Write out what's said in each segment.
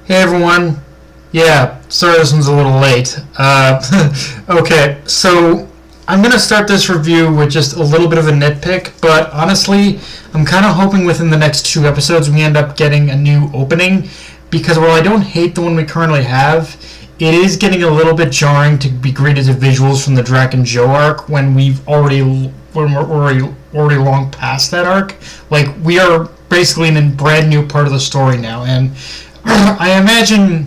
Hey everyone. Yeah, sorry this one's a little late. Okay, so I'm gonna start this review with just a little bit of a nitpick, but honestly, I'm kind of hoping within the next two episodes we end up getting a new opening, because while I don't hate the one we currently have, it is getting a little bit jarring to be greeted to visuals from the Drac and Joe arc when we're already long past that arc. Like, we are basically in a brand new part of the story now, and I imagine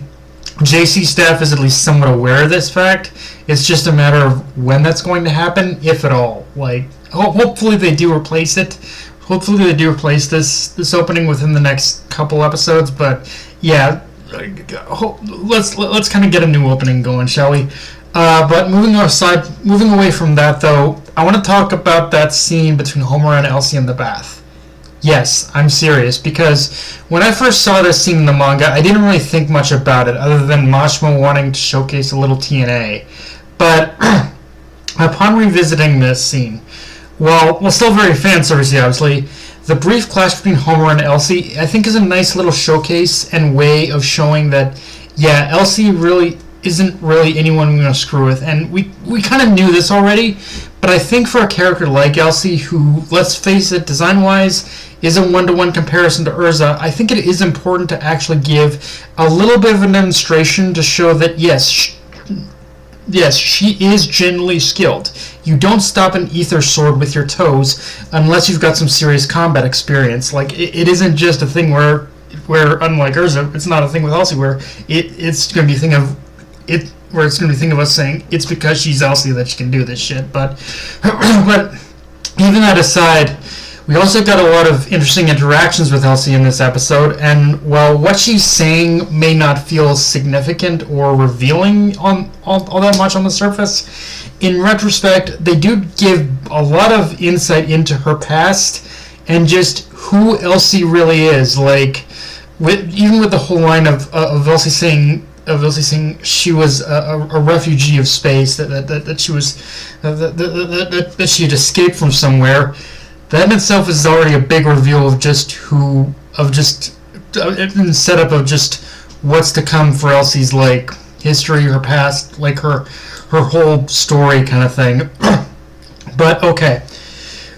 JC staff is at least somewhat aware of this fact. It's just a matter of when that's going to happen, if at all. Like, hopefully they do replace it. Hopefully they do replace this opening within the next couple episodes. But yeah, let's kind of get a new opening going, shall we? But moving away from that though, I want to talk about that scene between Homer and Elsie in the bath. Yes, I'm serious, because when I first saw this scene in the manga, I didn't really think much about it, other than Mashima wanting to showcase a little TNA. But upon revisiting this scene, while still very fan servicey, obviously, the brief clash between Homer and Elsie, I think, is a nice little showcase and way of showing that, yeah, Elsie really isn't really anyone we're going to screw with. And we kind of knew this already, but I think for a character like Elsie, who, let's face it, design-wise, is a one-to-one comparison to Urza, I think it is important to actually give a little bit of a demonstration to show that, yes, she is genuinely skilled. You don't stop an ether sword with your toes unless you've got some serious combat experience. Like, it isn't just a thing where unlike Urza, it's not a thing with Elsie where it's going to be a thing of it, where it's going to be a thing of us saying it's because she's Elsie that she can do this shit. But even that aside, we also got a lot of interesting interactions with Elsie in this episode, and while what she's saying may not feel significant or revealing on all that much on the surface, in retrospect, they do give a lot of insight into her past and just who Elsie really is. Like, even with the whole line of Elsie saying she was a refugee of space, that she was that she had escaped from somewhere. That in itself is already a big reveal of just setup of just what's to come for Elsie's, like, history, her past, like her whole story kind of thing. But okay,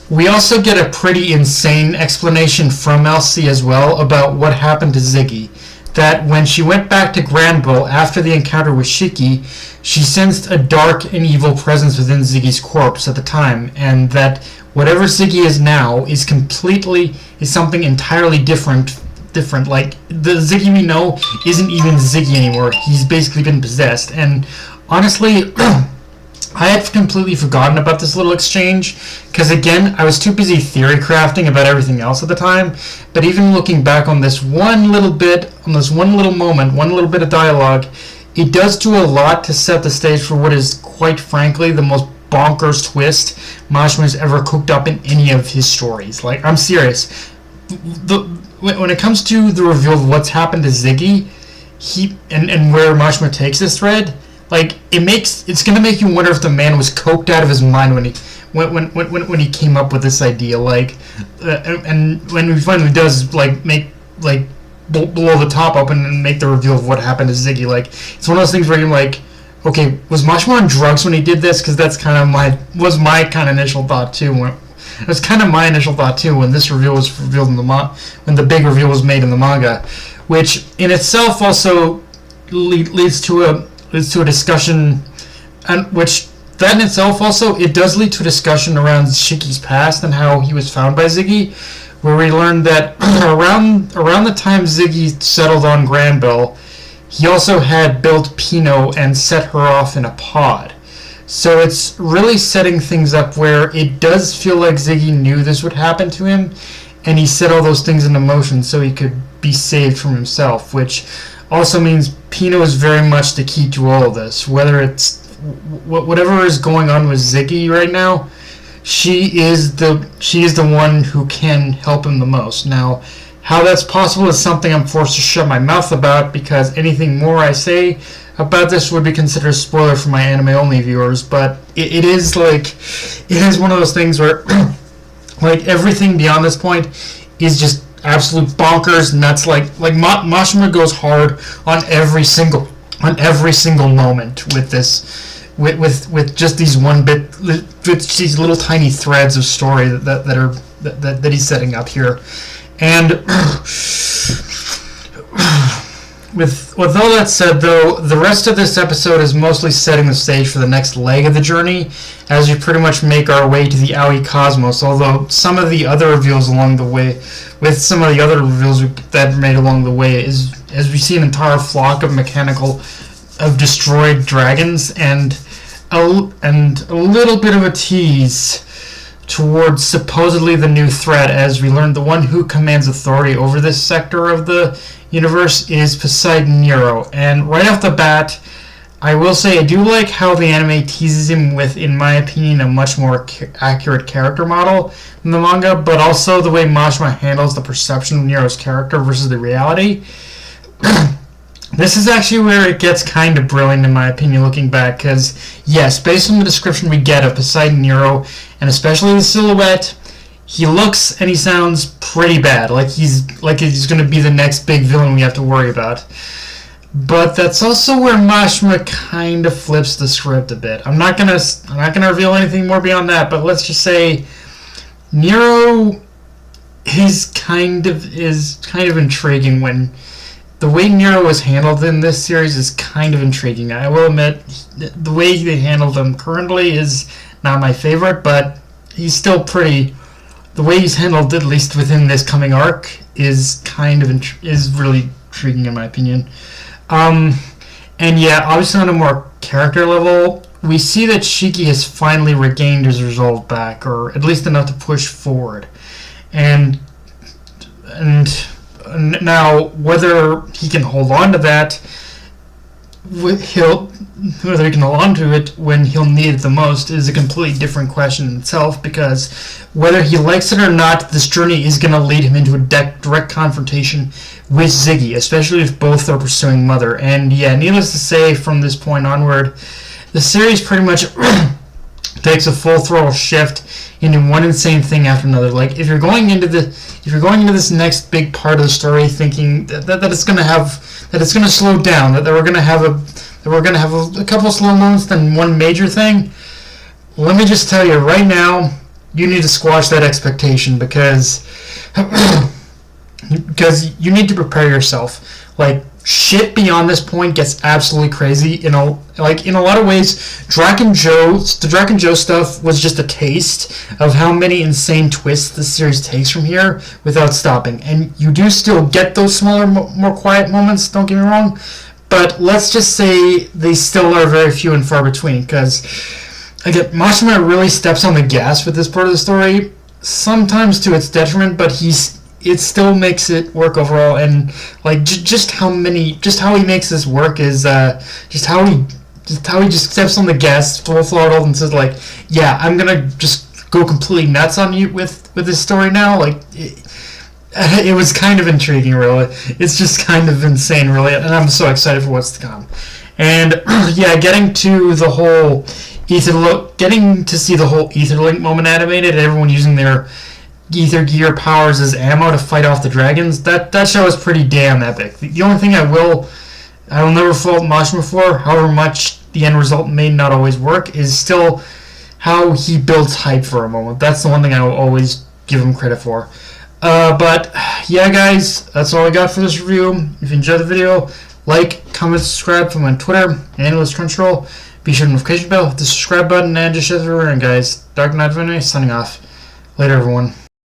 we also get a pretty insane explanation from Elsie as well about what happened to Ziggy. That when she went back to Granville after the encounter with Shiki, she sensed a dark and evil presence within Ziggy's corpse at the time, and that whatever Ziggy is now is something entirely different. Like, the Ziggy we know isn't even Ziggy anymore. He's basically been possessed. And honestly, I had completely forgotten about this little exchange, because again, I was too busy theory crafting about everything else at the time. But even looking back on this one little bit, on this one little moment, one little bit of dialogue, it does do a lot to set the stage for what is, quite frankly, the most bonkers twist Mashima's ever cooked up in any of his stories. Like, I'm serious. When it comes to the reveal of what's happened to Ziggy, and where Mashima takes this thread, like, it's gonna make you wonder if the man was coked out of his mind when he came up with this idea. Like, and when he finally does, like, make, like, blow the top open and make the reveal of what happened to Ziggy, like, it's one of those things where you're like, okay, was Mashima on drugs when he did this? Because that's kind of my kind of initial thought too. It was kind of my initial thought too when this reveal was revealed in when the big reveal was made in the manga, which in itself also leads to a discussion, and which that in itself also, it does lead to a discussion around Shiki's past and how he was found by Ziggy, where we learned that around the time Ziggy settled on Granville, he also had built Pino and set her off in a pod. So it's really setting things up where it does feel like Ziggy knew this would happen to him, and he set all those things into motion so he could be saved from himself, which also means Pino is very much the key to all of this. Whether it's whatever is going on with Ziggy right now, she is the one who can help him the most. Now, how that's possible is something I'm forced to shut my mouth about, because anything more I say about this would be considered a spoiler for my anime-only viewers. But it is one of those things where like, everything beyond this point is just absolute bonkers nuts. Like Mashima goes hard on every single moment with this, with just these with these little tiny threads of story that he's setting up here, and. With all that said, though, the rest of this episode is mostly setting the stage for the next leg of the journey, as we pretty much make our way to the Aoi Cosmos, although some of the other reveals along the way, that are made along the way, is as we see an entire flock of destroyed dragons, and a little bit of a tease towards supposedly the new threat, as we learn the one who commands authority over this sector of the universe is Poseidon Nero. And right off the bat, I will say I do like how the anime teases him with, in my opinion, a much more accurate character model than the manga, but also the way Mashima handles the perception of Nero's character versus the reality. This is actually where it gets kind of brilliant, in my opinion, looking back, because, yes, based on the description we get of Poseidon Nero, and especially the silhouette, he looks and he sounds pretty bad, like he's going to be the next big villain we have to worry about. But that's also where Mashima kind of flips the script a bit. I'm not gonna reveal anything more beyond that, but let's just say Nero is kind of intriguing. When the way Nero was handled in this series is kind of intriguing. I will admit the way they handled him currently is not my favorite, but he's still pretty. The way he's handled, at least within this coming arc, is really intriguing in my opinion. And yeah, obviously on a more character level, we see that Shiki has finally regained his resolve back, or at least enough to push forward. And now, whether he can hold on to that, whether he can hold on to it when he'll need it the most is a completely different question in itself, because whether he likes it or not, this journey is going to lead him into a direct confrontation with Ziggy, especially if both are pursuing Mother. And yeah, needless to say, from this point onward, the series pretty much takes a full throttle shift into one insane thing after another. Like, if you're going into this next big part of the story thinking that it's going to slow down, that we're going to have a couple of slow moments, then one major thing, let me just tell you right now, you need to squash that expectation, because you need to prepare yourself. Like, shit beyond this point gets absolutely crazy. In a lot of ways, the Drac and Joe stuff was just a taste of how many insane twists this series takes from here without stopping. And you do still get those smaller, more quiet moments, don't get me wrong, but let's just say they still are very few and far between, because again, Mashima really steps on the gas with this part of the story, sometimes to its detriment, but it still makes it work overall. And like just how he makes this work is just how he just steps on the gas full throttle and says, like, yeah, I'm gonna just go completely nuts on you with this story now. Like, it was kind of intriguing, really. It's just kind of insane, really, and I'm so excited for what's to come. And yeah, getting to see the whole Etherlink moment animated, everyone using their ether gear powers as ammo to fight off the dragons, that show is pretty damn epic. The only thing I will never fault Mashima for, however much the end result may not always work, is still how he builds hype for a moment. That's the one thing I will always give him credit for. But yeah, guys, that's all I got for this review. If you enjoyed the video, like, comment, subscribe. From on Twitter and with Crunchyroll. Be sure to notification bell, hit the subscribe button, and just share the video. And guys, Dark Knight Vinay signing off. Later, everyone.